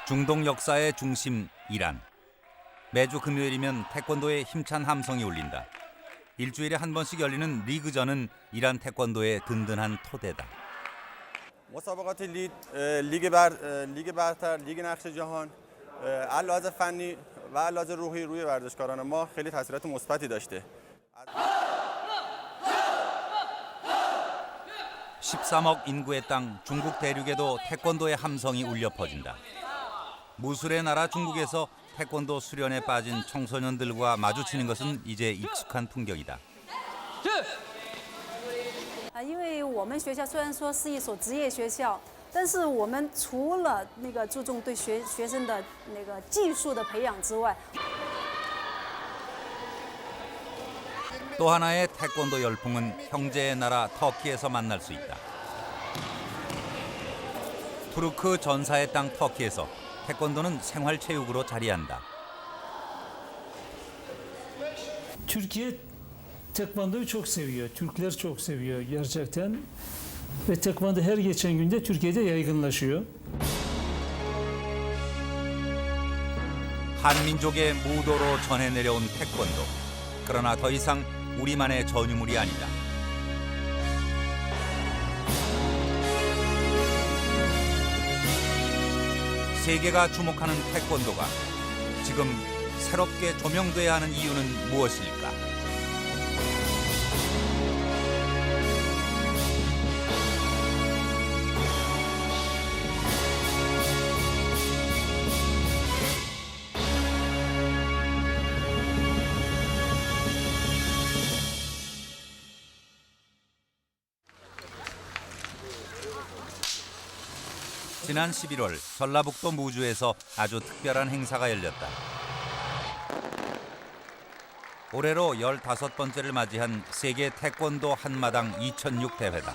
중동 역사의 중심 이란. 매주 금요일이면 태권도의 힘찬 함성이 울린다. 일주일에 한 번씩 열리는 리그전은 이란 태권도의 든든한 토대다. مسابقات لیگ برتر لیگ نقش جهان علاوه فنی و علاوه روحی روی ورزشکاران ما خیلی تاثیرات مثبتی داشته. 13억 인구의 땅 중국 대륙에도 태권도의 함성이 울려 퍼진다. 무술의 나라 중국에서 태권도 수련에 빠진 청소년들과 마주치는 것은 이제 익숙한 풍경이다. 因为我们学校虽然说是一所职业学校，但是我们除了注重对学生的技术的培养之外， 또 하나의 태권도 열풍은 형제의 나라 터키에서 만날 수 있다. 투르크 전사의 땅 터키에서 태권도는 생활체육으로 자리한다. Türkiye tekvandoyu çok seviyor. Türkler çok seviyor gerçekten. Ve tekvando her geçen günde Türkiye'de yaygınlaşıyor. 한민족의 무도로 전해 내려온 태권도. 그러나 더 이상 우리만의 전유물이 아니다. 세계가 주목하는 태권도가 지금 새롭게 조명돼야 하는 이유는 무엇일까? 지난 11월 전라북도 무주에서 아주 특별한 행사가 열렸다. 올해로 15번째를 맞이한 세계 태권도 한마당 2006 대회다.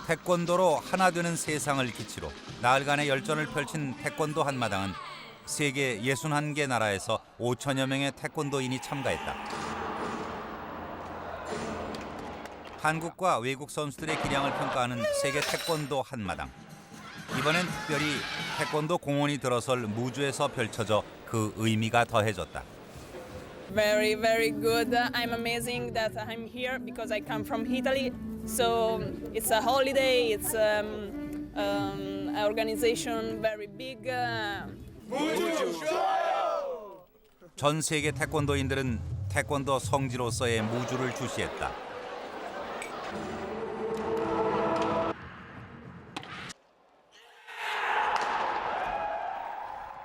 태권도로 하나 되는 세상을 기치로 나흘간의 열전을 펼친 태권도 한마당은 세계 61개 나라에서 5천여 명의 태권도인이 참가했다. 한국과 외국 선수들의 기량을 평가하는 세계 태권도 한마당. 이번엔 특별히 태권도 공원이 들어설 무주에서 펼쳐져 그 의미가 더해졌다. Very, very good. I'm amazing that I'm here because I come from Italy. So it's a holiday. It's an organization very big. 전 세계 태권도인들은 태권도 성지로서의 무주를 주시했다.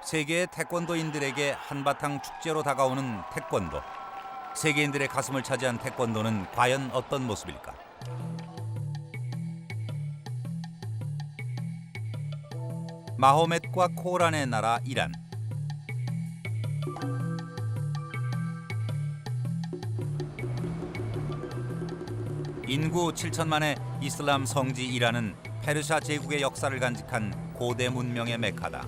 세계의 태권도인들에게 한바탕 축제로 다가오는 태권도. 세계인들의 가슴을 차지한 태권도는 과연 어떤 모습일까? 마호멧과 코란의 나라 이란. 인구 7천만의 이슬람 성지 이란은 페르시아 제국의 역사를 간직한 고대 문명의 메카다.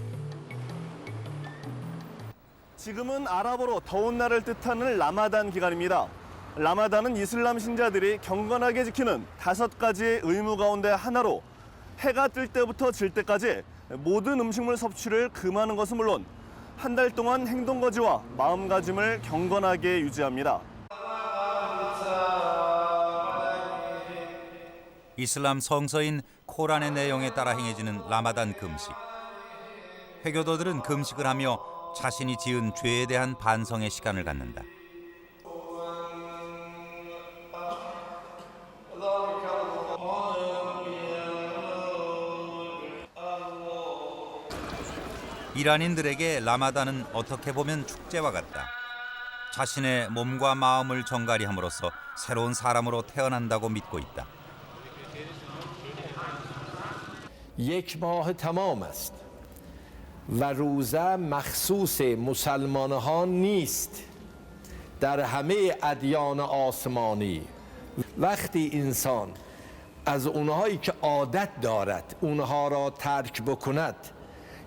지금은 아랍어로 더운 날을 뜻하는 라마단 기간입니다. 라마단은 이슬람 신자들이 경건하게 지키는 5가지의 의무 가운데 하나로 해가 뜰 때부터 질 때까지 모든 음식물 섭취를 금하는 것은 물론 한 달 동안 행동거지와 마음가짐을 경건하게 유지합니다. 이슬람 성서인 코란의 내용에 따라 행해지는 라마단 금식. 회교도들은 금식을 하며 자신이 지은 죄에 대한 반성의 시간을 갖는다. 이란인들에게 라마단은 어떻게 보면 축제와 같다. 자신의 몸과 마음을 정갈이함으로써 새로운 사람으로 태어난다고 믿고 있다. یک ماه تمام است و روزه مخصوص مسلمانان نیست. در همه ادیان آسمانی وقتی انسان از اونهایی که عادت دارد اونها را ترک بکند،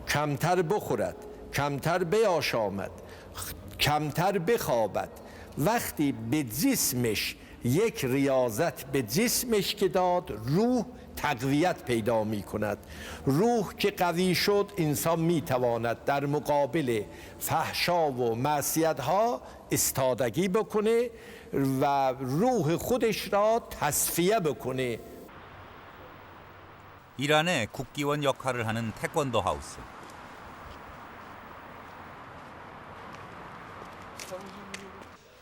کمتر بخورد، کمتر بیاشامد، کمتر بخوابد، وقتی به جسمش یک ریاضت به جسمش که داد روح تقویت پیدا می کند. روح که قوی شد انسان می تواند در مقابل فحشا و معصیت ها استادگی بکنه و روح خودش را تصفیه بکنه. 이란의 국기원 역할을 하는 태권도 하우스.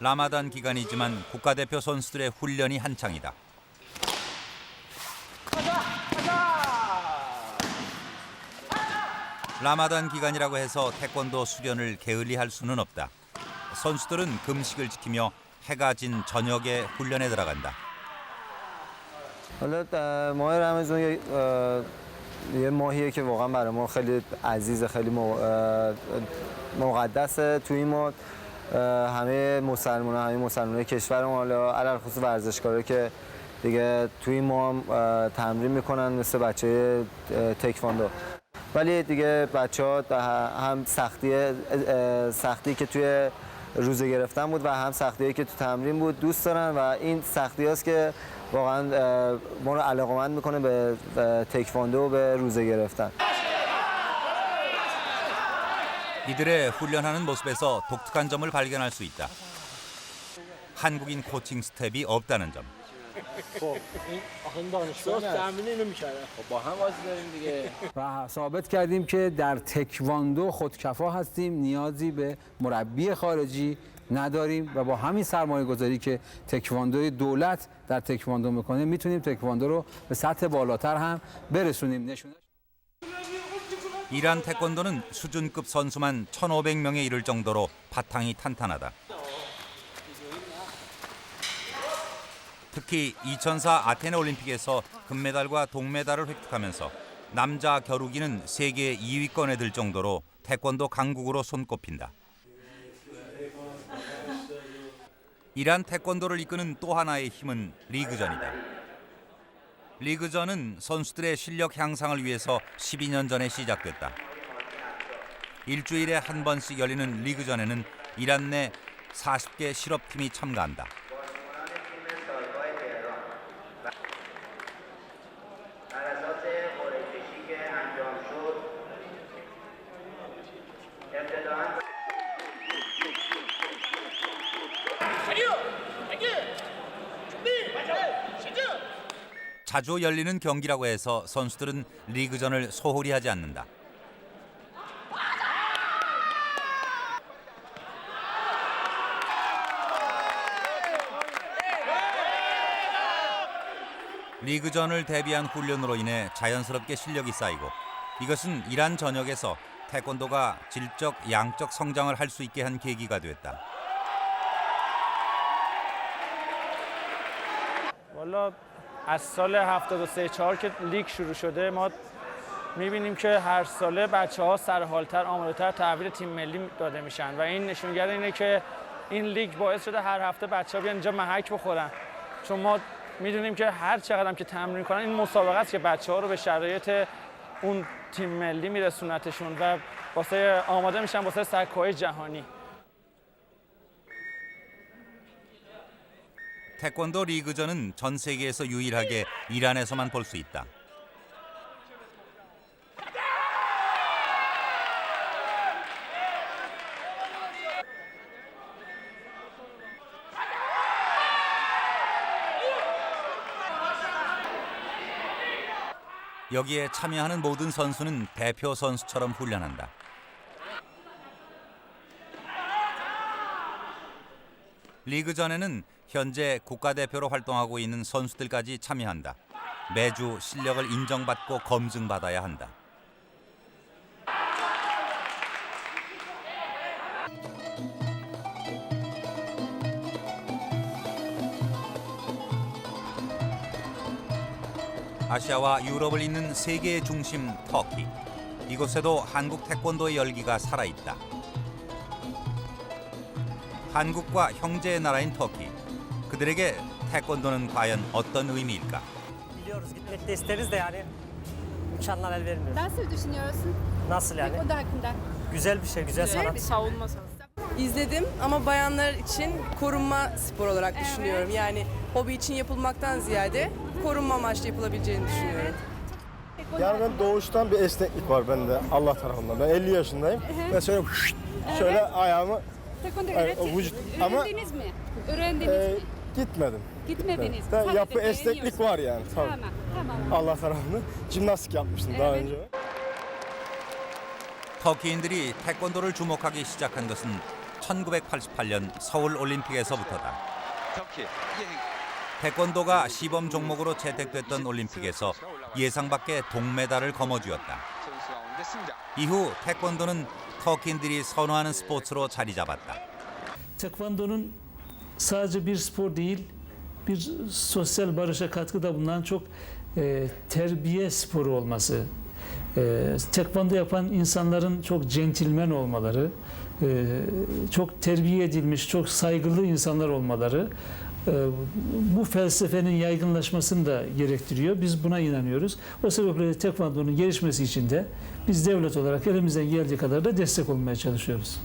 라마단 기간이지만 국가대표 선수들의 훈련이 한창이다. 라마단 기간이라고 해서 태권도 수련을 게을리할 수는 없다. 선수들은 금식을 지키며 해가 진 저녁에 훈련에 들어간다. حالا ماه رمضان یه ماهیه که واقعا برای ما خیلی عزیزه، خیلی مقدسه. توی این ماه همه مسلمان‌های کشور ما، حالا علل خصوص ورزشکارا که دیگه توی این ماه تمرین میکنن مثل بچه تکواندو. ولی دیگه بچه‌ها هم سختی که توی روزه گرفتن بود و هم سختی‌هایی که تو تمرین بود دوست دارن و این سختی‌هاست که واقعا ما رو علاقه‌مند میکنه به تکواندو و به روزه گرفتن. 이들의 훈련하는 모습에서 독특한 점을 발견할 수 있다. 한국인 코칭 스텝이 없다는 점. و ثابت کردیم که در تکواندو خودکفا هستیم، نیازی به مربی خارجی نداریم و با همین سرمایه گذاری که تکواندوی دولت در تکواندو میکنه میتونیم تکواندو رو به سطح بالاتر هم برسونیم. 이란 태권도는 수준급 선수만 1,500명에 이를 정도로 바탕이 탄탄하다. 특히 2004 아테네 올림픽에서 금메달과 동메달을 획득하면서 남자 겨루기는 세계 2위권에 들 정도로 태권도 강국으로 손꼽힌다. 이란 태권도를 이끄는 또 하나의 힘은 리그전이다. 리그전은 선수들의 실력 향상을 위해서 12년 전에 시작됐다. 일주일에 한 번씩 열리는 리그전에는 이란 내 40개 실업팀이 참가한다. 자주 열리는 경기라고 해서 선수들은 리그전을 소홀히 하지 않는다. 리그전을 대비한 훈련으로 인해 자연스럽게 실력이 쌓이고 이것은 이란 전역에서 태권도가 질적, 양적 성장을 할 수 있게 한 계기가 됐다. از سال 73-4 که لیگ شروع شده ما می‌بینیم که هر ساله بچه‌ها سرحال‌تر، آماده‌تر تحویل تیم ملی داده میشن و این نشونگر اینه که این لیگ باعث شده هر هفته بچه‌ها بیان اینجا محک بخورن. چون ما می‌دونیم که هر چقدر هم که تمرین کنن این مسابقه است که بچه‌ها رو به شرایط اون تیم ملی میرسونتشون و واسه آماده میشن واسه سکوهای جهانی. 태권도 리그전은 전 세계에서 유일하게 이란에서만 볼 수 있다. 여기에 참여하는 모든 선수는 대표 선수처럼 훈련한다. 리그전에는 현재 국가대표로 활동하고 있는 선수들까지 참여한다. 매주 실력을 인정받고 검증받아야 한다. 아시아와 유럽을 잇는 세계의 중심 터키. 이곳에도 한국 태권도의 열기가 살아있다. 한국과 형제의 나라인 터키. 그들에게 태권도는 과연 어떤 의미일까? Biliyoruz, gitmek de isteriz de yani imkanlar el vermiyor. Nasıl düşünüyorsun? Nasıl yani? Taekwondo hakkında. Güzel bir şey, güzel sanat. Savunma sanatı. izledim ama bayanlar için korunma spor olarak düşünüyorum. Yani hobi için yapılmaktan ziyade korunma amaçlı yapılabileceğini düşünüyorum. Yani ben doğuştan bir esneklik var bende Allah tarafından. Ben 50 yaşındayım. Ben şöyle ayağımı öğrendiniz mi? Öğrendiniz mi? Gitmedim. Gitmediniz. Yapı esneklik var yani. Tabii. Tamam. Allah tarafından. Jimnastik yapmıştım daha önce. 터키인들이 태권도를 주목하기 시작한 것은 1988년 서울 올림픽에서부터다. 태권도가 시범 종목으로 채택됐던 올림픽에서 예상 밖의 동메달을 거머쥐었다. 이후 태권도는 터키인들이 선호하는 스포츠로 자리 잡았다. Tekvando'nun sadece bir spor değil, bir sosyal barışa katkıda bulunan çok terbiye sporu olması, tekvando yapan insanların çok centilmen olmaları, çok terbiye edilmiş, çok saygılı insanlar olmaları bu felsefenin yaygınlaşmasını da gerektiriyor. Biz buna inanıyoruz. O sebeple tekvandonun gelişmesi için de biz devlet olarak elimizden geldiği kadar da destek olmaya çalışıyoruz.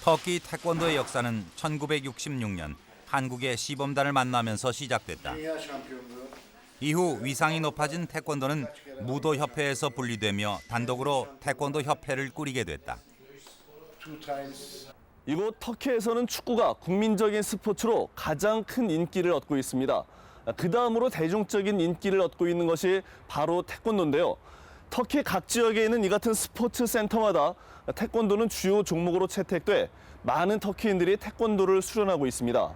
터키 태권도의 역사는 1966년 한국의 시범단을 만나면서 시작됐다. 이후 위상이 높아진 태권도는 무도협회에서 분리되며 단독으로 태권도 협회를 꾸리게 됐다. 이곳 터키에서는 축구가 국민적인 스포츠로 가장 큰 인기를 얻고 있습니다. 그 다음으로 대중적인 인기를 얻고 있는 것이 바로 태권도인데요. 터키 각 지역에 있는 이 같은 스포츠 센터마다 태권도는 주요 종목으로 채택돼 많은 터키인들이 태권도를 수련하고 있습니다.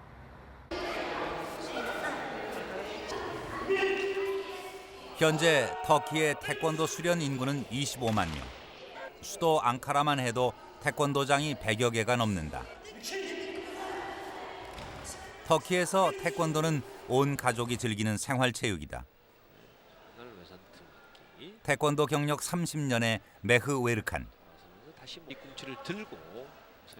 현재 터키의 태권도 수련 인구는 25만 명. 수도 앙카라만 해도 태권도장이 100여 개가 넘는다. 터키에서 태권도는 온 가족이 즐기는 생활체육이다. 태권도 경력 30년의 메흐 웨르칸.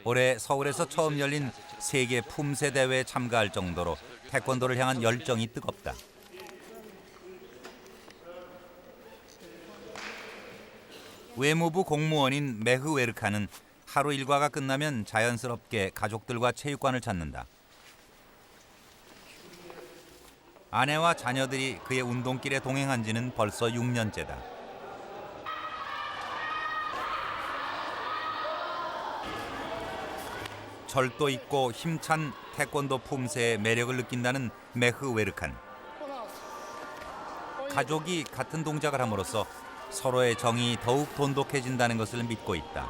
올해 서울에서 처음 열린 세계 품새 대회에 참가할 정도로 태권도를 향한 열정이 뜨겁다. 외무부 공무원인 메흐 웨르칸은 하루 일과가 끝나면 자연스럽게 가족들과 체육관을 찾는다. 아내와 자녀들이 그의 운동길에 동행한 지는 벌써 6년째다. 절도 있고 힘찬 태권도 품새의 매력을 느낀다는 메흐 웨르칸. 가족이 같은 동작을 함으로써 서로의 정이 더욱 돈독해진다는 것을 믿고 있다.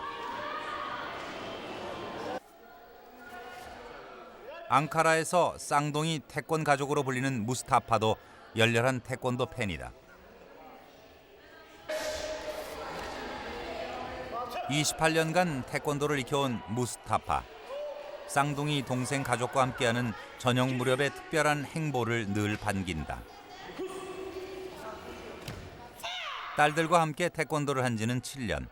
앙카라에서 쌍둥이 태권 가족으로 불리는 무스타파도 열렬한 태권도 팬이다. 28년간 태권도를 익혀온 무스타파. 쌍둥이 동생 가족과 함께하는 저녁 무렵의 특별한 행보를 늘 반긴다. 딸들과 함께 태권도를 한 지는 7년.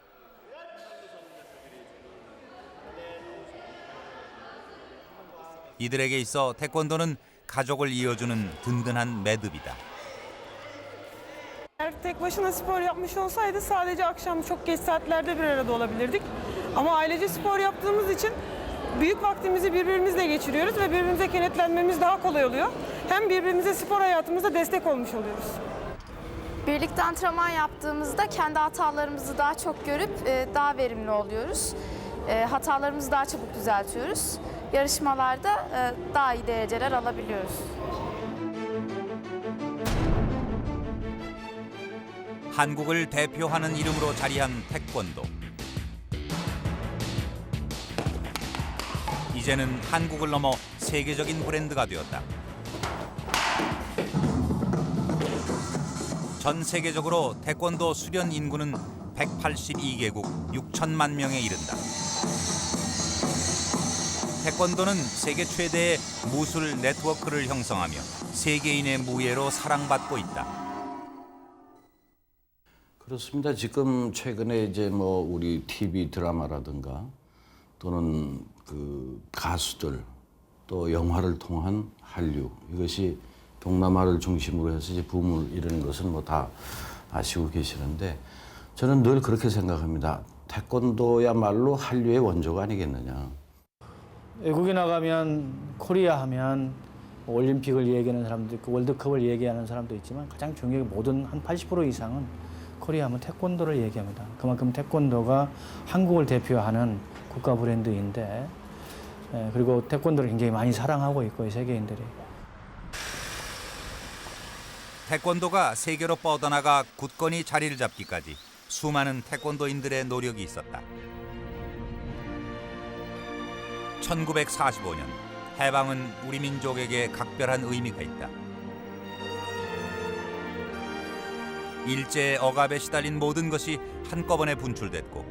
이들에게 있어 태권도는 가족을 이어주는 든든한 매듭이다. Eğer tek başına spor yapmış olsaydı sadece akşam çok geç saatlerde bir arada olabilirdik. Ama ailece spor yaptığımız için büyük vaktimizi birbirimizle geçiriyoruz ve birbirimize kenetlenmemiz daha kolay oluyor. Hem birbirimize spor hayatımızda destek olmuş oluyoruz. Birlikte antrenman yaptığımızda kendi hatalarımızı daha çok görüp daha verimli oluyoruz. Hatalarımızı daha çabuk düzeltiyoruz. Yarışmalarda daha iyi dereceler alabiliyoruz. 한국을 대표하는 이름으로 자리한 태권도. 이제는 한국을 넘어 세계적인 브랜드가 되었다. 전 세계적으로 태권도 수련 인구는 182개국 6천만 명에 이른다. 태권도는 세계 최대의 무술 네트워크를 형성하며 세계인의 무예로 사랑받고 있다. 그렇습니다. 지금 최근에 이제 뭐 우리 TV 드라마라든가 또는 그 가수들 또 영화를 통한 한류 이것이 동남아를 중심으로 해서 이제 붐을 이루는 것은 뭐 다 아시고 계시는데 저는 늘 그렇게 생각합니다. 태권도야말로 한류의 원조가 아니겠느냐. 외국에 나가면 코리아 하면 올림픽을 얘기하는 사람도 있고 월드컵을 얘기하는 사람도 있지만 가장 중요한 모든 한 80% 이상은 코리아 하면 태권도를 얘기합니다. 그만큼 태권도가 한국을 대표하는 국가 브랜드인데 그리고 태권도를 굉장히 많이 사랑하고 있고 세계인들이. 태권도가 세계로 뻗어나가 굳건히 자리를 잡기까지 수많은 태권도인들의 노력이 있었다. 1945년 해방은 우리 민족에게 각별한 의미가 있다. 일제의 억압에 시달린 모든 것이 한꺼번에 분출됐고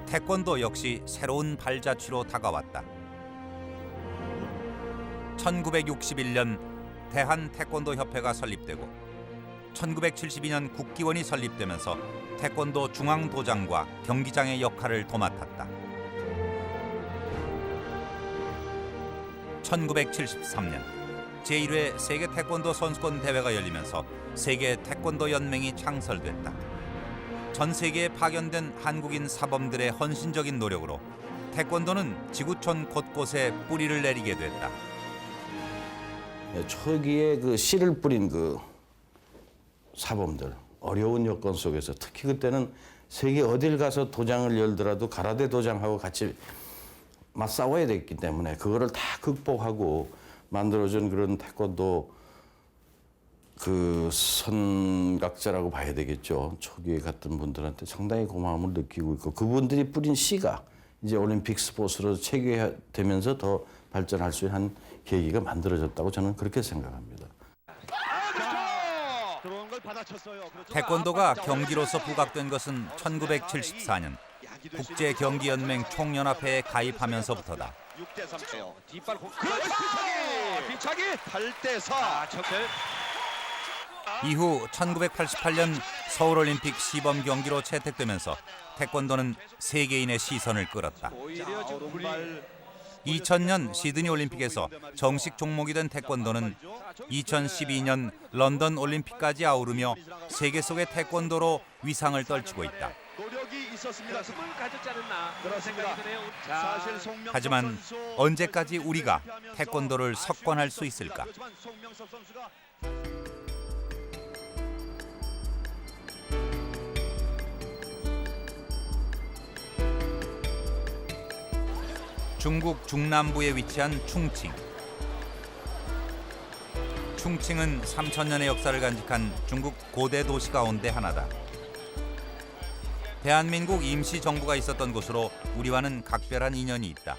태권도 역시 새로운 발자취로 다가왔다. 1961년 대한태권도협회가 설립되고 1972년 국기원이 설립되면서 태권도 중앙도장과 경기장의 역할을 도맡았다. 1973년 제1회 세계 태권도 선수권 대회가 열리면서 세계 태권도 연맹이 창설됐다. 전 세계에 파견된 한국인 사범들의 헌신적인 노력으로 태권도는 지구촌 곳곳에 뿌리를 내리게 됐다. 초기에 그 씨를 뿌린 그 사범들, 어려운 여건 속에서 특히 그때는 세계 어딜 가서 도장을 열더라도 가라데 도장하고 같이 맞싸워야 됐기 때문에 그거를 다 극복하고 만들어진 그런 태권도 그 선각자라고 봐야 되겠죠. 초기에 갔던 분들한테 상당히 고마움을 느끼고 있고 그분들이 뿌린 씨가 이제 올림픽 스포츠로 체계되면서 더 발전할 수 있는 계기가 만들어졌다고 저는 그렇게 생각합니다. 태권도가 경기로서 부각된 것은 1974년 국제경기연맹 총연합회에 가입하면서부터다. 6대3예요. 뒷발 공. 비차기 8대4. 이후 1988년 서울올림픽 시범 경기로 채택되면서 태권도는 세계인의 시선을 끌었다. 2000년 시드니 올림픽에서 정식 종목이 된 태권도는 2012년 런던 올림픽까지 아우르며 세계 속의 태권도로 위상을 떨치고 있다. 하지만 언제까지 우리가 태권도를 석권할 수 있을까? 중국 중남부에 위치한 충칭. 충칭은 3000년의 역사를 간직한 중국 고대 도시 가운데 하나다. 대한민국 임시정부가 있었던 곳으로 우리와는 각별한 인연이 있다.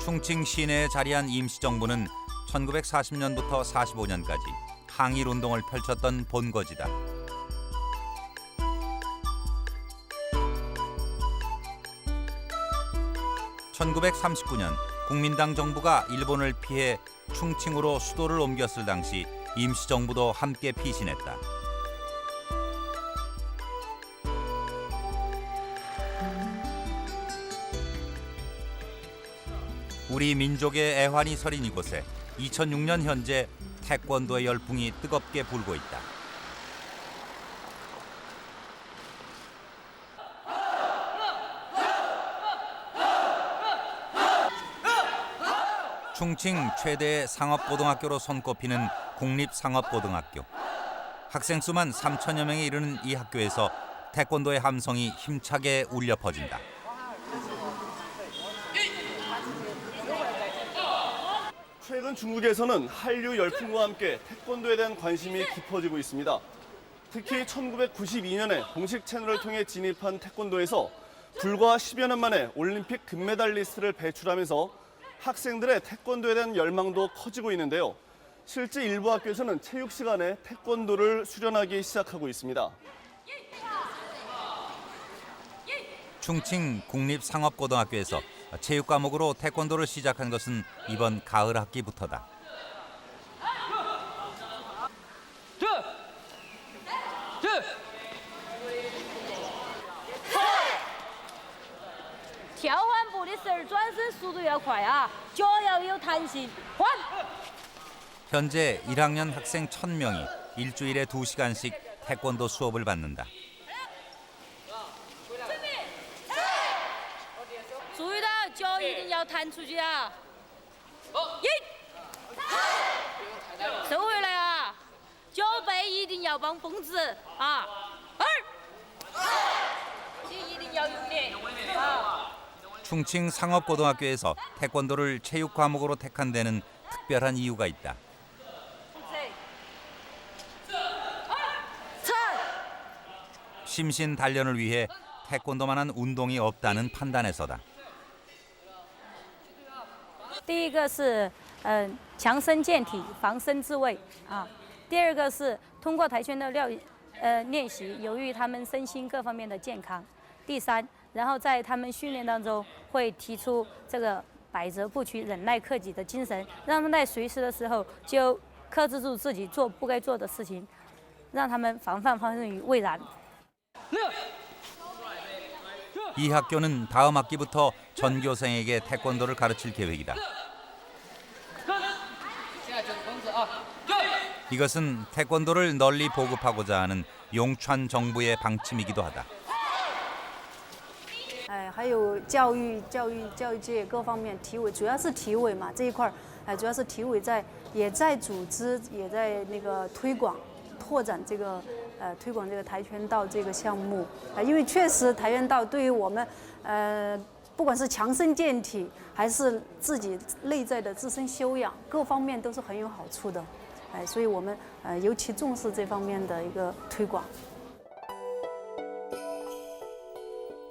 충칭 시내에 자리한 임시정부는 1940년부터 45년까지 항일운동을 펼쳤던 본거지다. 1939년 국민당 정부가 일본을 피해 충칭으로 수도를 옮겼을 당시 임시정부도 함께 피신했다. 우리 민족의 애환이 서린 이곳에 2006년 현재 태권도의 열풍이 뜨겁게 불고 있다. 충칭 최대의 상업고등학교로 손꼽히는 국립상업고등학교. 학생 수만 3천여 명에 이르는 이 학교에서 태권도의 함성이 힘차게 울려 퍼진다. 최근 중국에서는 한류 열풍과 함께 태권도에 대한 관심이 깊어지고 있습니다. 특히 1992년에 공식 채널을 통해 진입한 태권도에서 불과 10여 년 만에 올림픽 금메달리스트를 배출하면서 학생들의 태권도에 대한 열망도 커지고 있는데요. 실제 일부 학교에서는 체육 시간에 태권도를 수련하기 시작하고 있습니다. 충칭 국립상업고등학교에서 체육 과목으로 태권도를 시작한 것은 이번 가을 학기부터다. 현재 1학년 학생 1000명이 일주일에 2시간씩 태권도 수업을 받는다. 一定要弹出去啊！一，收回来啊！脚背一定要绑绷直啊！二，心一定要用力啊！ 충칭 상업고등학교에서 태권도를 체육 과목으로 택한 데는 특별한 이유가 있다. 심신 단련을 위해 태권도만한 운동이 없다는 판단에서다. 第一个是强身健体、防身自卫啊。第二个是通过跆拳道练习，有益于他们身心各方面的健康。第三，然后在他们训练当中会提出这个百折不屈、忍耐克己的精神，让他们在随时的时候就克制住自己做不该做的事情，让他们防范发生于未然。 이 학교는 다음 학기부터 전교생에게 태권도를 가르칠 계획이다. 이것은 태권도를 널리 보급하고자 하는 용川정부의 방침이기도 하다. 还有教育界各方面，体委主要是体委嘛这一块主要是体委也在组织，也在那个推广、拓展这个推广这个跆拳道这个项目因为确实跆拳道对于我们不管是强身健体，还是自己内在的自身修养，各方面都是很有好处的，所以我们尤其重视这方面的一个推广。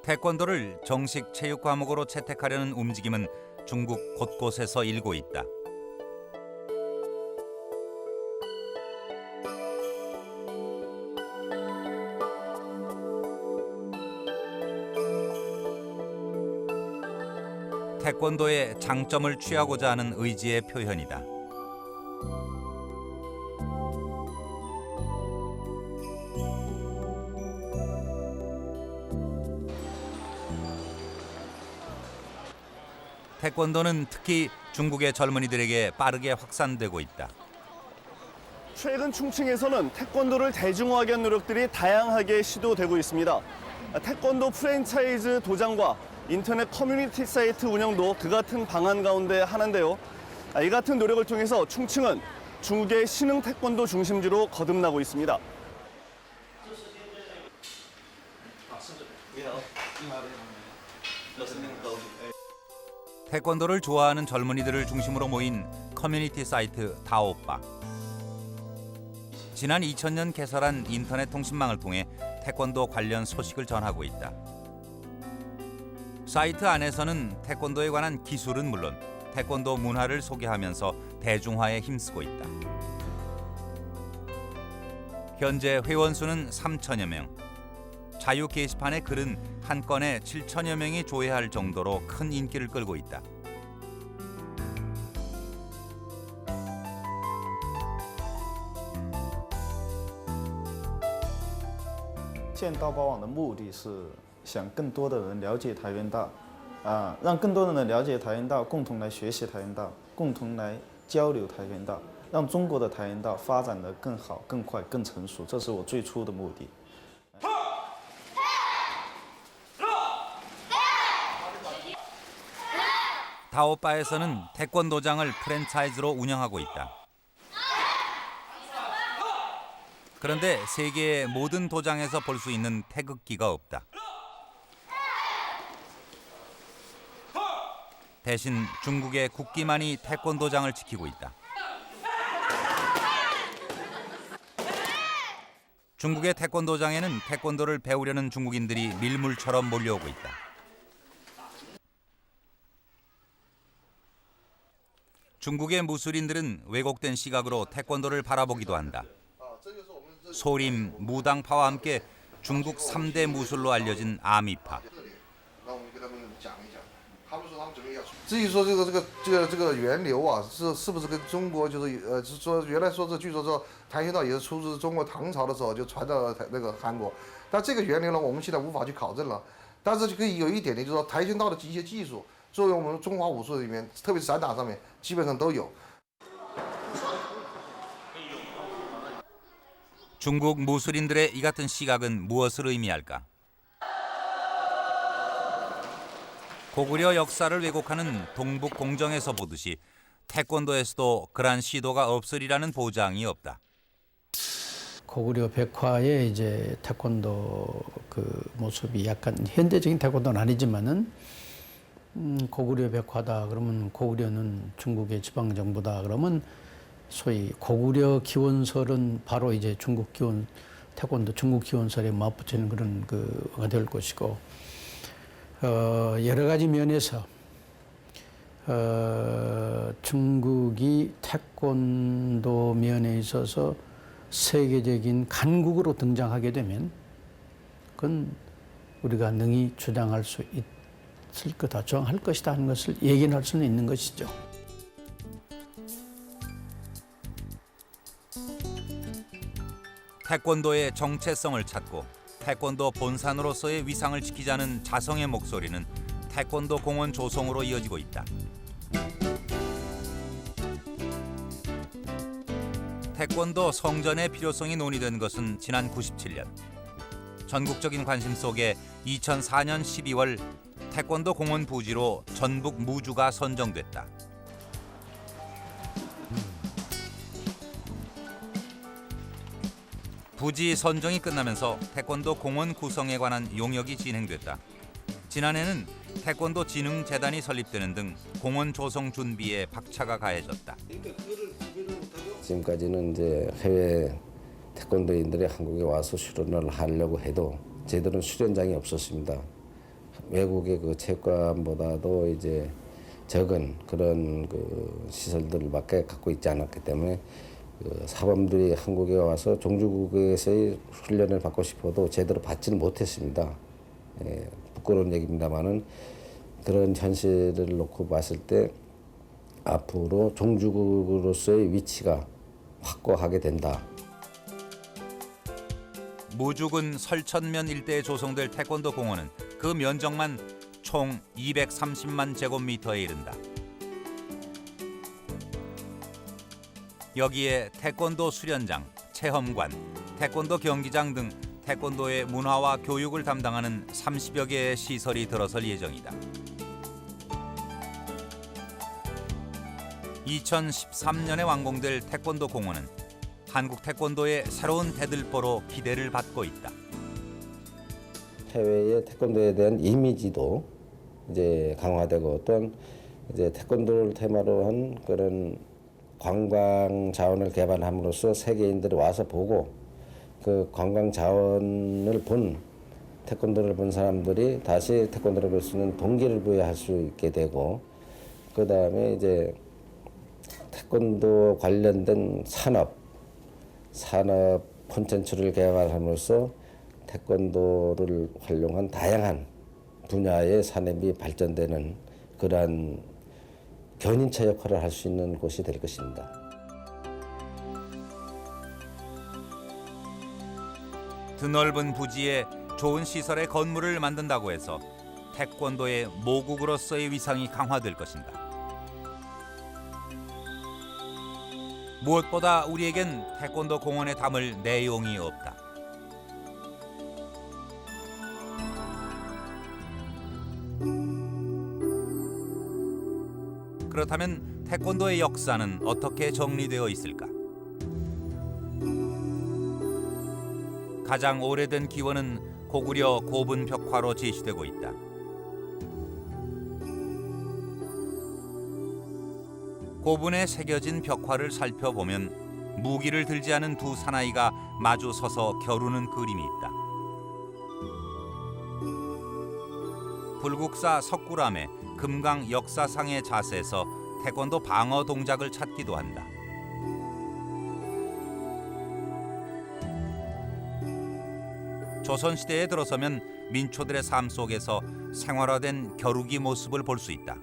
태권도를 정식 체육 과목으로 채택하려는 움직임은 중국 곳곳에서 일고 있다. 태권도의 장점을 취하고자 하는 의지의 표현이다. 태권도는 특히 중국의 젊은이들에게 빠르게 확산되고 있다. 최근 충칭에서는 태권도를 대중화하기 위한 노력들이 다양하게 시도되고 있습니다. 태권도 프랜차이즈 도장과 인터넷 커뮤니티 사이트 운영도 그 같은 방안 가운데 하나인데요. 이 같은 노력을 통해서 충칭은 중국의 신흥 태권도 중심지로 거듭나고 있습니다. 태권도를 좋아하는 젊은이들을 중심으로 모인 커뮤니티 사이트 다오빠. 지난 2000년 개설한 인터넷 통신망을 통해 태권도 관련 소식을 전하고 있다. 사이트 안에서는 태권도에 관한 기술은 물론 태권도 문화를 소개하면서 대중화에 힘쓰고 있다. 현재 회원 수는 3천여 명. 자유 게시판의 글은 한 건에 7천여 명이 조회할 정도로 큰 인기를 끌고 있다. 建道包网的目的是想更多的人了解跆拳道，让更多的人了解跆拳道，共同来学习跆拳道，共同来交流跆拳道，让中国的跆拳道发展得更好、更快、更成熟，这是我最初的目的。 다오빠에서는 태권도장을 프랜차이즈로 운영하고 있다. 그런데 세계의 모든 도장에서 볼 수 있는 태극기가 없다. 대신 중국의 국기만이 태권도장을 지키고 있다. 중국의 태권도장에는 태권도를 배우려는 중국인들이 밀물처럼 몰려오고 있다. 중국의 무술인들은 왜곡된 시각으로 태권도를 바라보기도 한다. 소림, 무당파와 함께 중국 3대 무술로 알려진 아미파. 至于说这个源流啊，是不是跟中国就是说原来说据说说跆拳道也是出自中国唐朝的时候就传到那个韩国，但这个源流呢，我们现在无法去考证了。但是可以有一点呢，就是说跆拳道的一些技术，作为我们中华武术里面，特别是散打上面，基本上都有。 중국 무술인들의 이 같은 시각은 무엇을 의미할까? 고구려 역사를 왜곡하는 동북 공정에서 보듯이 태권도에서도 그러한 시도가 없으리라는 보장이 없다. 고구려 백화의 이제 태권도 그 모습이 약간 현대적인 태권도는 아니지만은 고구려 백화다 그러면 고구려는 중국의 지방 정부다 그러면 소위 고구려 기원설은 바로 이제 중국 기원 태권도 중국 기원설에 맞붙이는 그런 그가 될 것이고 여러 가지 면에서 중국이 태권도 면에 있어서 세계적인 강국으로 등장하게 되면 그건 우리가 능히 주장할 수 있을 거다, 주장할 것이다 하는 것을 예견할 수는 있는 것이죠. 태권도의 정체성을 찾고 태권도 본산으로서의 위상을 지키자는 자성의 목소리는 태권도 공원 조성으로 이어지고 있다. 태권도 성전의 필요성이 논의된 것은 지난 97년. 전국적인 관심 속에 2004년 12월 태권도 공원 부지로 전북 무주가 선정됐다. 부지 선정이 끝나면서 태권도 공원 구성에 관한 용역이 진행됐다. 지난해는 태권도 진흥재단이 설립되는 등 공원 조성 준비에 박차가 가해졌다. 지금까지는 이제 해외 태권도인들이 한국에 와서 수련을 하려고 해도 제대로 수련장이 없었습니다. 외국의 그 체육관보다도 이제 적은 그런 그 시설들밖에 갖고 있지 않았기 때문에 그 사범들이 한국에 와서 종주국에서의 훈련을 받고 싶어도 제대로 받지는 못했습니다. 부끄러운 얘기입니다만은 그런 현실을 놓고 봤을 때 앞으로 종주국으로서의 위치가 확고하게 된다. 무주군 설천면 일대에 조성될 태권도 공원은 그 면적만 총 230만 제곱미터에 이른다. 여기에 태권도 수련장, 체험관, 태권도 경기장 등 태권도의 문화와 교육을 담당하는 30여 개의 시설이 들어설 예정이다. 2013년에 완공될 태권도 공원은 한국 태권도의 새로운 대들보로 기대를 받고 있다. 해외의 태권도에 대한 이미지도 이제 강화되고 또한 이제 태권도를 테마로 한 그런 관광 자원을 개발함으로써 세계인들이 와서 보고 그 관광 자원을 본 태권도를 본 사람들이 다시 태권도를 볼 수 있는 동기를 부여할 수 있게 되고 그 다음에 이제 태권도 관련된 산업 콘텐츠를 개발함으로써 태권도를 활용한 다양한 분야의 산업이 발전되는 그러한 견인차 역할을 할 수 있는 곳이 될 것입니다. 드넓은 부지에 좋은 시설의 건물을 만든다고 해서 태권도의 모국으로서의 위상이 강화될 것인가. 무엇보다 우리에겐 태권도 공원에 담을 내용이 없다. 그렇다면 태권도의 역사는 어떻게 정리되어 있을까? 가장 오래된 기원은 고구려 고분 벽화로 제시되고 있다. 고분에 새겨진 벽화를 살펴보면 무기를 들지 않은 두 사나이가 마주 서서 겨루는 그림이 있다. 불국사 석굴암의 금강 역사상의 자세에서 태권도 방어 동작을 찾기도 한다. 조선시대에 들어서면 민초들의 삶 속에서 생활화된 겨루기 모습을 볼 수 있다.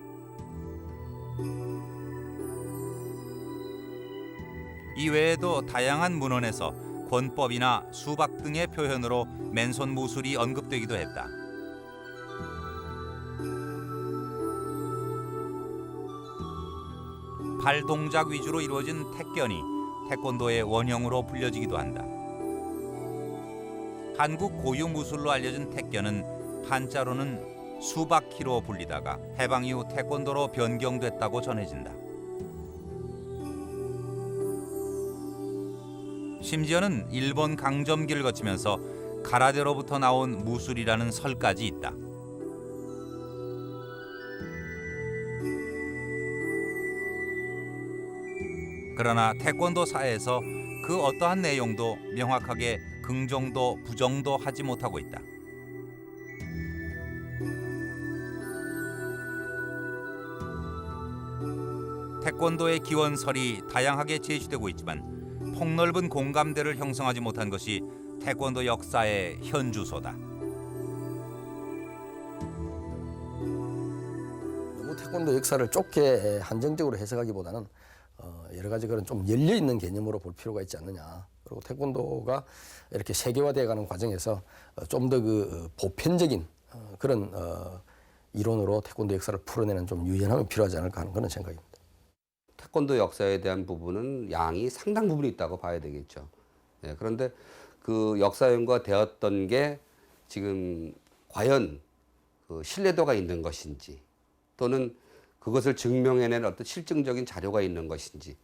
이외에도 다양한 문헌에서 권법이나 수박 등의 표현으로 맨손 무술이 언급되기도 했다. 발 동작 위주로 이루어진 택견이 태권도의 원형으로 불려지기도 한다. 한국 고유 무술로 알려진 택견은 한자로는 수바키로 불리다가 해방 이후 태권도로 변경됐다고 전해진다. 심지어는 일본 강점기를 거치면서 가라데로부터 나온 무술이라는 설까지 있다. 그러나 태권도사에서 그 어떠한 내용도 명확하게 긍정도 부정도 하지 못하고 있다. 태권도의 기원설이 다양하게 제시되고 있지만 폭넓은 공감대를 형성하지 못한 것이 태권도 역사의 현주소다. 너무 태권도 역사를 좁게 한정적으로 해석하기보다는 여러 가지 그런 좀 열려 있는 개념으로 볼 필요가 있지 않느냐. 그리고 태권도가 이렇게 세계화되어가는 과정에서 좀 더 그 보편적인 그런 이론으로 태권도 역사를 풀어내는 좀 유연함이 필요하지 않을까 하는 그런 생각입니다. 태권도 역사에 대한 부분은 양이 상당 부분이 있다고 봐야 되겠죠. 예, 그런데 그 역사 연구가 되었던 게 지금 과연 그 신뢰도가 있는 것인지 또는 그것을 증명해낸 어떤 실증적인 자료가 있는 것인지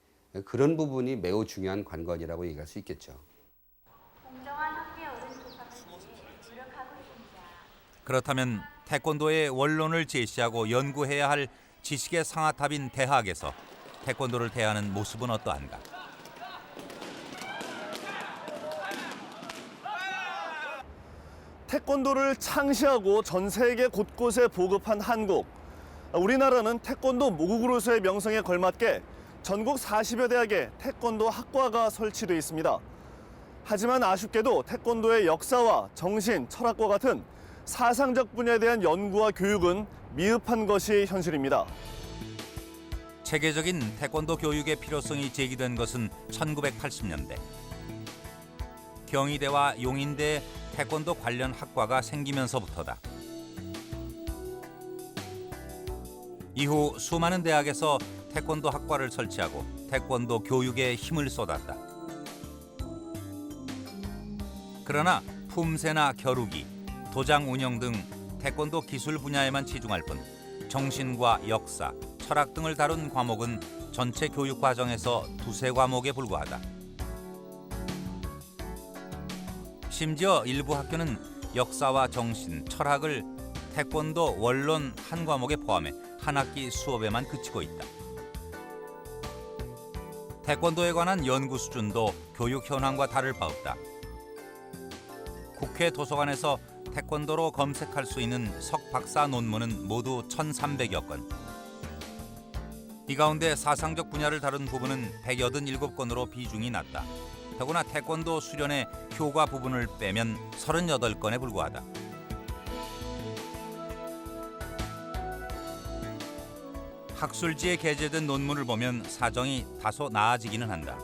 그런 부분이 매우 중요한 관건이라고 얘기할 수 있겠죠. 그렇다면 태권도의 원론을 제시하고 연구해야 할 지식의 상아탑인 대학에서 태권도를 대하는 모습은 어떠한가? 태권도를 창시하고 전 세계 곳곳에 보급한 한국. 우리나라는 태권도 모국으로서의 명성에 걸맞게 전국 40여 대학에 태권도 학과가 설치되어 있습니다. 하지만 아쉽게도 태권도의 역사와 정신, 철학과 같은 사상적 분야에 대한 연구와 교육은 미흡한 것이 현실입니다. 체계적인 태권도 교육의 필요성이 제기된 것은 1980년대. 경희대와 용인대 태권도 관련 학과가 생기면서부터다. 이후 수많은 대학에서 태권도 학과를 설치하고 태권도 교육에 힘을 쏟았다. 그러나 품새나 겨루기, 도장 운영 등 태권도 기술 분야에만 치중할 뿐 정신과 역사, 철학 등을 다룬 과목은 전체 교육 과정에서 두세 과목에 불과하다. 심지어 일부 학교는 역사와 정신, 철학을 태권도 원론 한 과목에 포함해 한 학기 수업에만 그치고 있다. 태권도에 관한 연구 수준도 교육 현황과 다를 바 없다. 국회 도서관에서 태권도로 검색할 수 있는 석박사 논문은 모두 1,300여 건. 이 가운데 사상적 분야를 다룬 부분은 187건으로 비중이 낮다. 더구나 태권도 수련의 효과 부분을 빼면 38건에 불과하다. 학술지에 게재된 논문을 보면 사정이 다소 나아지기는 한다.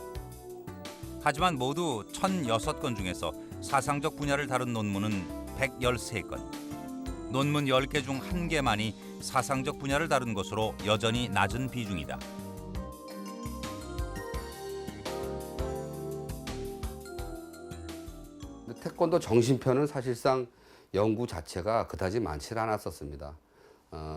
하지만 모두 1,006건 중에서 사상적 분야를 다룬 논문은 113건. 논문 10개 중 1개만이 사상적 분야를 다룬 것으로 여전히 낮은 비중이다. 태권도 정신편은 사실상 연구 자체가 그다지 많지 않았었습니다.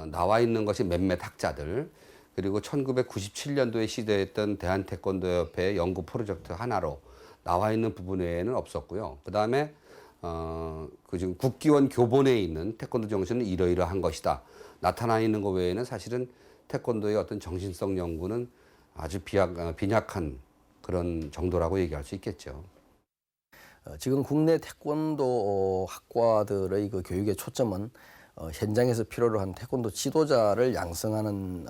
나와 있는 것이 몇몇 학자들, 그리고 1997년도에 시도했던 대한태권도협회 연구 프로젝트 하나로 나와 있는 부분 외에는 없었고요. 그다음에 그 지금 국기원 교본에 있는 태권도 정신은 이러이러한 것이다 나타나 있는 것 외에는 사실은 태권도의 어떤 정신성 연구는 아주 빈약한 그런 정도라고 얘기할 수 있겠죠. 지금 국내 태권도 학과들의 그 교육의 초점은 현장에서 필요로 한 태권도 지도자를 양성하는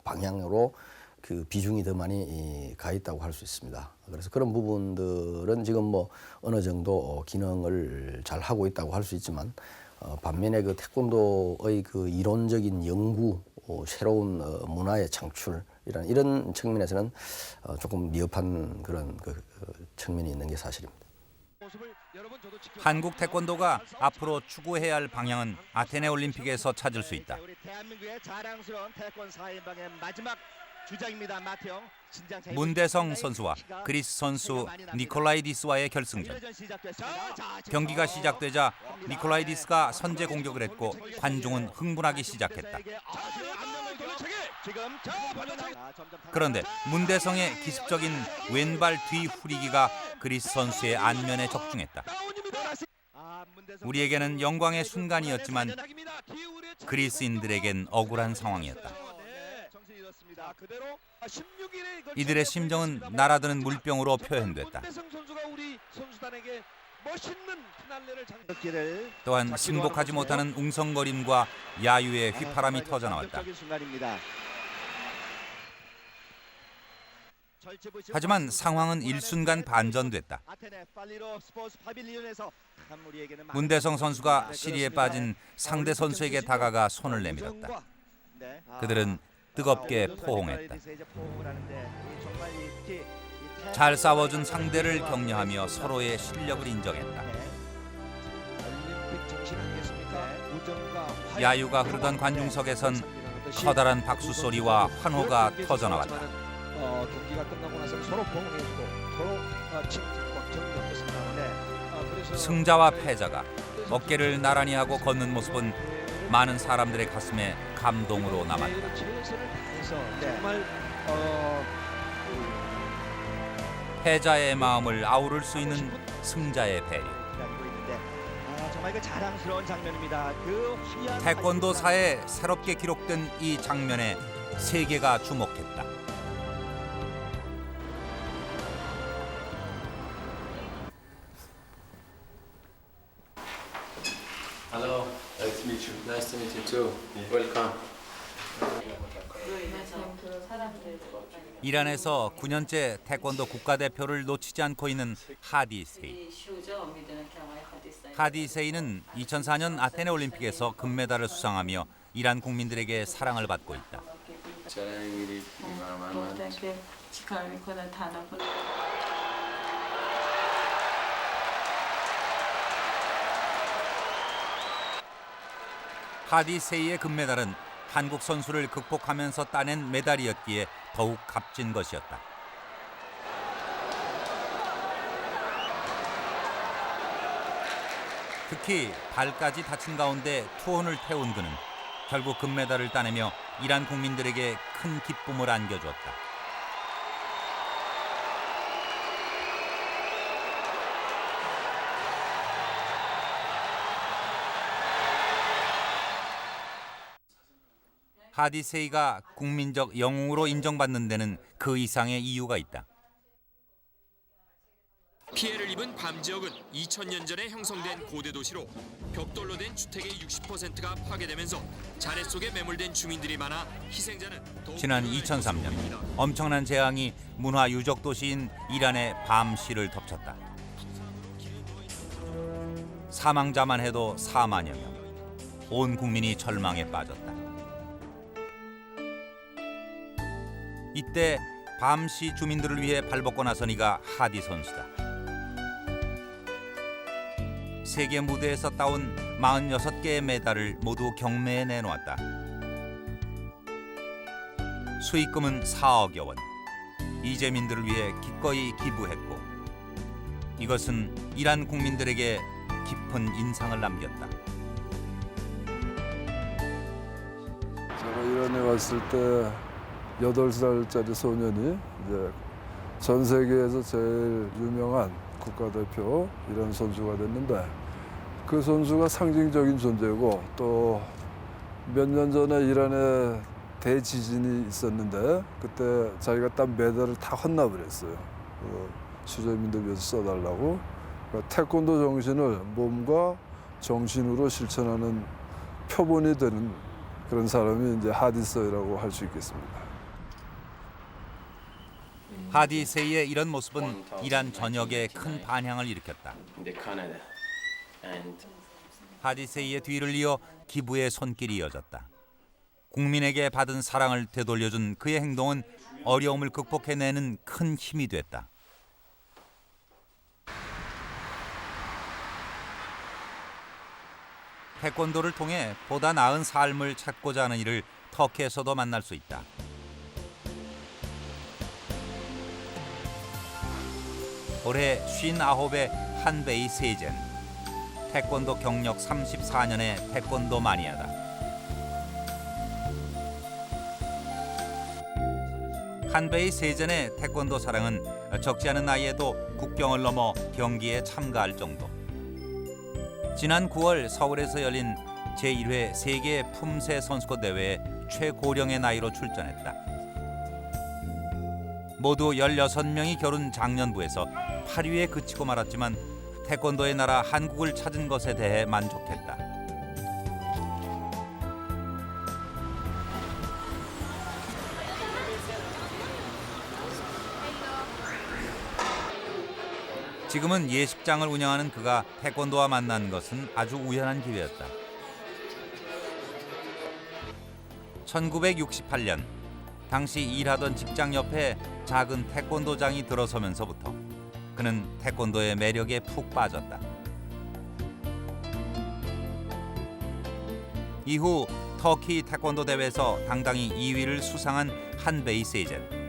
방향으로 그 비중이 더 많이 가 있다고 할 수 있습니다. 그래서 그런 부분들은 지금 뭐 어느 정도 기능을 잘 하고 있다고 할 수 있지만 반면에 그 태권도의 그 이론적인 연구, 새로운 문화의 창출 이런 측면에서는 조금 미흡한 그런 그 측면이 있는 게 사실입니다. 한국 태권도가 앞으로 추구해야 할 방향은 아테네 올림픽에서 찾을 수 있다. 우리 대한민국의 자랑스러운 태권 4인방의 마지막 주장입니다. 마태영. 문대성 선수와 그리스 선수 니콜라이디스와의 결승전. 경기가 시작되자 니콜라이디스가 선제 공격을 했고 관중은 흥분하기 시작했다. 그런데 문대성의 기습적인 왼발 뒤 후리기가 그리스 선수의 안면에 적중했다. 우리에게는 영광의 순간이었지만 그리스인들에겐 억울한 상황이었다. 이들의 심정은 날아드는 물병으로 표현됐다. 또한 승복하지 못하는 웅성거림과 야유의 휘파람이 터져나왔다. 하지만 상황은 일순간 반전됐다. 문대성 선수가 시리에 빠진 상대 선수에게 다가가 손을 내밀었다. 그들은 뜨겁게 포옹했다. 잘 싸워준 상대를 격려하며 서로의 실력을 인정했다. 야유가 흐르던 관중석에선 커다란 박수 소리와 환호가 터져나왔다. 경기가 끝나고 나서 서로 포옹해주고 서로 칭찬과 격려했을 가운데 승자와 패자가 어깨를 나란히 하고 걷는 모습은 많은 사람들의 가슴에 감동으로 남았다. 정말 패자의 마음을 아우를 수 있는 승자의 배려. 정말 그 자랑스러운 장면입니다. 그 화려한 태권도사에 새롭게 기록된 이 장면에 세계가 주목했다. Hello, nice to meet you. Nice to meet you too. Welcome. 이란에서 9년째 태권도 국가대표를 놓치지 않고 있는 하디 세이. 하디 세이는 2004년 아테네 올림픽에서 금메달을 수상하며 이란 국민들에게 사랑을 받고 있다. 하디 세이의 금메달은 한국 선수를 극복하면서 따낸 메달이었기에 더욱 값진 것이었다. 특히 발까지 다친 가운데 투혼을 태운 그는 결국 금메달을 따내며 이란 국민들에게 큰 기쁨을 안겨주었다. 하디 세이가 국민적 영웅으로 인정받는 데는 그 이상의 이유가 있다. 피해를 입은 밤 지역은 2000년 전에 형성된 고대 도시로 벽돌로 된 주택의 60%가 파괴되면서 잔해 속에 매몰된 주민들이 많아 희생자는 지난 2003년 엄청난 재앙이 문화 유적 도시인 이란의 밤시를 덮쳤다. 사망자만 해도 4만여 명. 온 국민이 절망에 빠졌다. 이때 밤시 주민들을 위해 발벗고 나선 이가 하디 선수다. 세계 무대에서 따온 46개의 메달을 모두 경매에 내놓았다. 수익금은 4억여 원. 이재민들을 위해 기꺼이 기부했고 이것은 이란 국민들에게 깊은 인상을 남겼다. 제가 이란에 왔을 때 8살짜리 소년이 이제 전 세계에서 제일 유명한 국가대표 이란 선수가 됐는데 그 선수가 상징적인 존재고 또 몇 년 전에 이란에 대지진이 있었는데 그때 자기가 딴 메달을 다 헌납을 했어요. 수재민들 위해서 써달라고. 그러니까 태권도 정신을 몸과 정신으로 실천하는 표본이 되는 그런 사람이 이제 하디세이라고 할 수 있겠습니다. 하디 세이의 이런 모습은 이란 전역에 큰 반향을 일으켰다. 하디 세이의 뒤를 이어 기부의 손길이 이어졌다. 국민에게 받은 사랑을 되돌려준 그의 행동은 어려움을 극복해내는 큰 힘이 됐다. 태권도를 통해 보다 나은 삶을 찾고자 하는 이를 터키에서도 만날 수 있다. 올해 59의 한베이 세젠. 태권도 경력 34년의 태권도 마니아다. 한베이 세젠의 태권도 사랑은 적지 않은 나이에도 국경을 넘어 경기에 참가할 정도. 지난 9월 서울에서 열린 제1회 세계 품새 선수권 대회에 최고령의 나이로 출전했다. 모두 16명이 겨룬 장년부에서 8위에 그치고 말았지만 태권도의 나라 한국을 찾은 것에 대해 만족했다. 지금은 예식장을 운영하는 그가 태권도와 만난 것은 아주 우연한 기회였다. 1968년 당시 일하던 직장 옆에 작은 태권도장이 들어서면서부터 그는 태권도의 매력에 푹 빠졌다. 이후 터키 태권도 대회에서 당당히 2위를 수상한 한베이 세젠.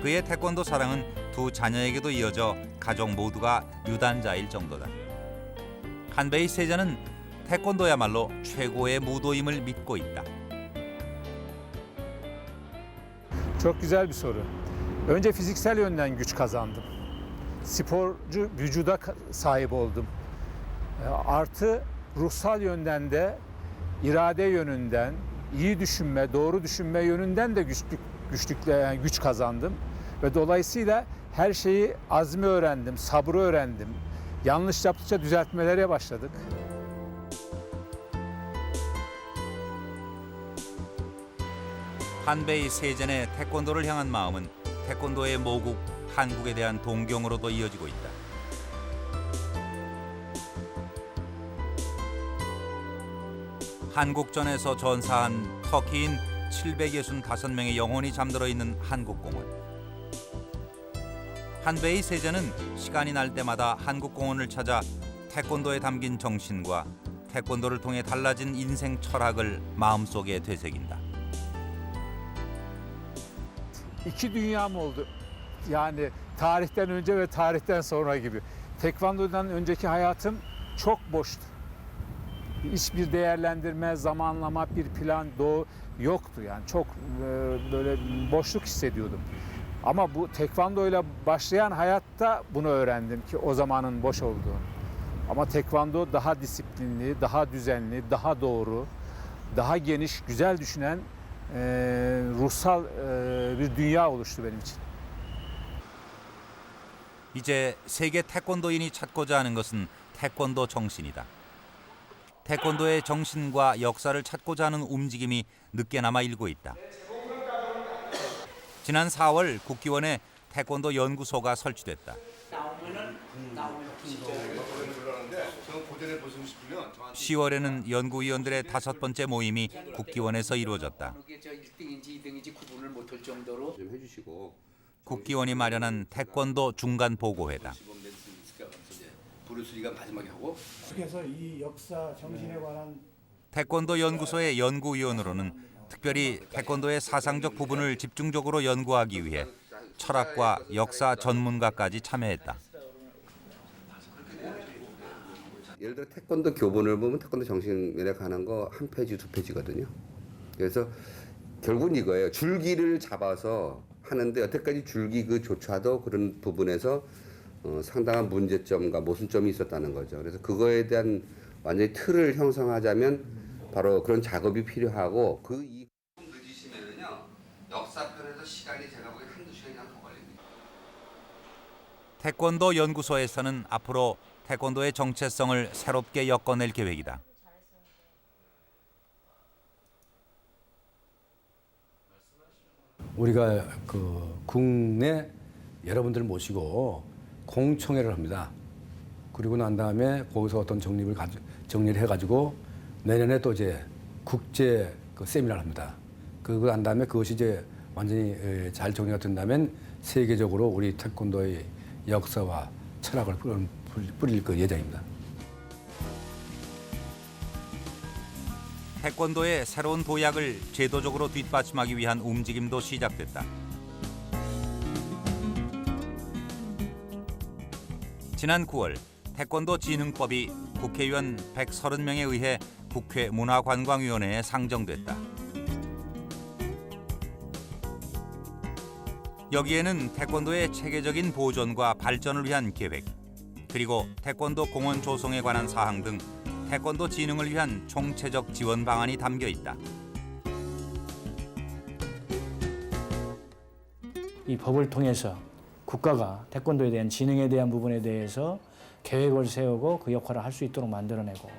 그의 태권도 사랑은 두 자녀에게도 이어져 가족 모두가 유단자일 정도다. 한베이 세젠은 태권도야말로 최고의 mudo임을 믿고 있다. Çok güzel bir soru. Önce fiziksel yönden güç kazandım. Sporcu vücuda sahip oldum. Artı ruhsal yönden de irade yönünden, iyi düşünme, doğru düşünme yönünden de güç kazandım. Ve dolayısıyla her şeyi azmi öğrendim, sabrı öğrendim. Yanlış yaptıkça düzeltmelere başladık. 한베이 세젠의 태권도를 향한 마음은 태권도의 모국 한국에 대한 동경으로도 이어지고 있다. 한국전에서 전사한 터키인 765명의 영혼이 잠들어 있는 한국공원. 한베이 세젠은 시간이 날 때마다 한국공원을 찾아 태권도에 담긴 정신과 태권도를 통해 달라진 인생 철학을 마음속에 되새긴다. İki dünyam oldu. Yani tarihten önce ve tarihten sonra gibi. Tekvando'dan önceki hayatım çok boştu. Hiçbir değerlendirme, zamanlama, bir plan yoktu yani. Çok böyle boşluk hissediyordum. Ama bu tekvando ile başlayan hayatta bunu öğrendim ki o zamanın boş olduğunu. Ama tekvando daha disiplinli, daha düzenli, daha doğru, daha geniş, güzel düşünen ruhsal bir dünya oluştu benim için. 이제 세계 태권도인이 찾고자 하는 것은 태권도 정신이다. 태권도의 정신과 역사를 찾고자 하는 움직임이 늦게나마 일고 있다. 지난 4월 국기원에 태권도 연구소가 설치됐다. 10월에는 연구위원들의 5번째 모임이 국기원에서 이루어졌다. 국기원이 마련한 태권도 중간 보고회다. 그래서 이 역사 정신에 관한 태권도 연구소의 연구위원으로는 특별히 태권도의 사상적 부분을 집중적으로 연구하기 위해 철학과 역사 전문가까지 참여했다. 예를 들어 태권도 교본을 보면 태권도 정신에 관한 거 한 페이지, 2페이지거든요. 그래서 결국은 이거예요. 줄기를 잡아서 하는데 여태까지 줄기 그조차도 그런 부분에서 상당한 문제점과 모순점이 있었다는 거죠. 그래서 그거에 대한 완전히 틀을 형성하자면 바로 그런 작업이 필요하고 그 이후 늦으시면은요 역사편에서 시간이 제가 보기엔 1-2시간 이상 더 걸립니다. 태권도 연구소에서는 앞으로 태권도의 정체성을 새롭게 엮어낼 계획이다. 우리가 그 국내 여러분들 모시고 공청회를 합니다. 그리고 난 다음에 거기서 어떤 정리를 해가지고 내년에 또 이제 국제 그 세미나를 합니다. 그거 한 다음에 그것이 이제 완전히 잘 정리가 된다면 세계적으로 우리 태권도의 역사와 철학을 뿌릴 그 예정입니다. 태권도의 새로운 도약을 제도적으로 뒷받침하기 위한 움직임도 시작됐다. 지난 9월 태권도 진흥법이 국회의원 130명에 의해 국회 문화관광위원회에 상정됐다. 여기에는 태권도의 체계적인 보존과 발전을 위한 계획, 그리고 태권도 공원 조성에 관한 사항 등 태권도 진흥을 위한 총체적 지원 방안이 담겨 있다. 이 법을 통해서 국가가 태권도에 대한 진흥에 대한 부분에 대해서 계획을 세우고 그 역할을 할 수 있도록 만들어내고,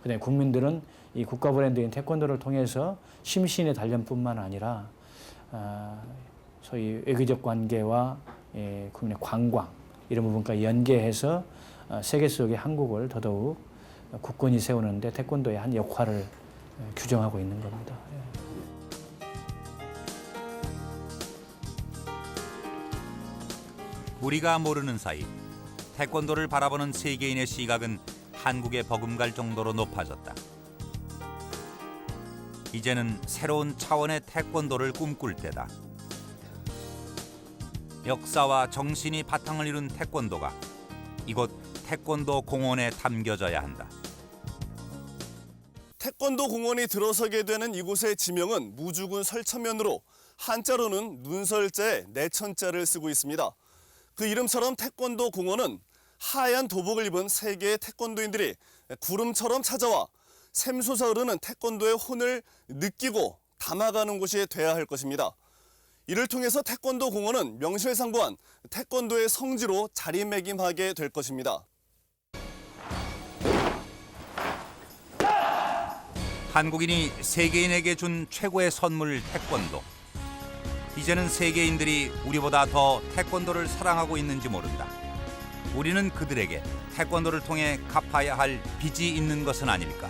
그다음에 국민들은 이 국가 브랜드인 태권도를 통해서 심신의 단련뿐만 아니라 소위 외교적 관계와 국민의 관광 이런 부분까지 연계해서 세계 속의 한국을 더더욱 국권이 세우는데 태권도의 한 역할을 규정하고 있는 겁니다. 우리가 모르는 사이 태권도를 바라보는 세계인의 시각은 한국에 버금갈 정도로 높아졌다. 이제는 새로운 차원의 태권도를 꿈꿀 때다. 역사와 정신이 바탕을 이룬 태권도가 이곳 태권도 공원에 담겨져야 한다. 태권도 공원이 들어서게 되는 이곳의 지명은 무주군 설천면으로 한자로는 눈설자에 내천자를 쓰고 있습니다. 그 이름처럼 태권도 공원은 하얀 도복을 입은 세 개의 태권도인들이 구름처럼 찾아와 샘솟아 흐르는 태권도의 혼을 느끼고 담아가는 곳이 돼야 할 것입니다. 이를 통해서 태권도 공원은 명실상부한 태권도의 성지로 자리매김하게 될 것입니다. 한국인이 세계인에게 준 최고의 선물 태권도. 이제는 세계인들이 우리보다 더 태권도를 사랑하고 있는지 모른다. 우리는 그들에게 태권도를 통해 갚아야 할 빚이 있는 것은 아닐까.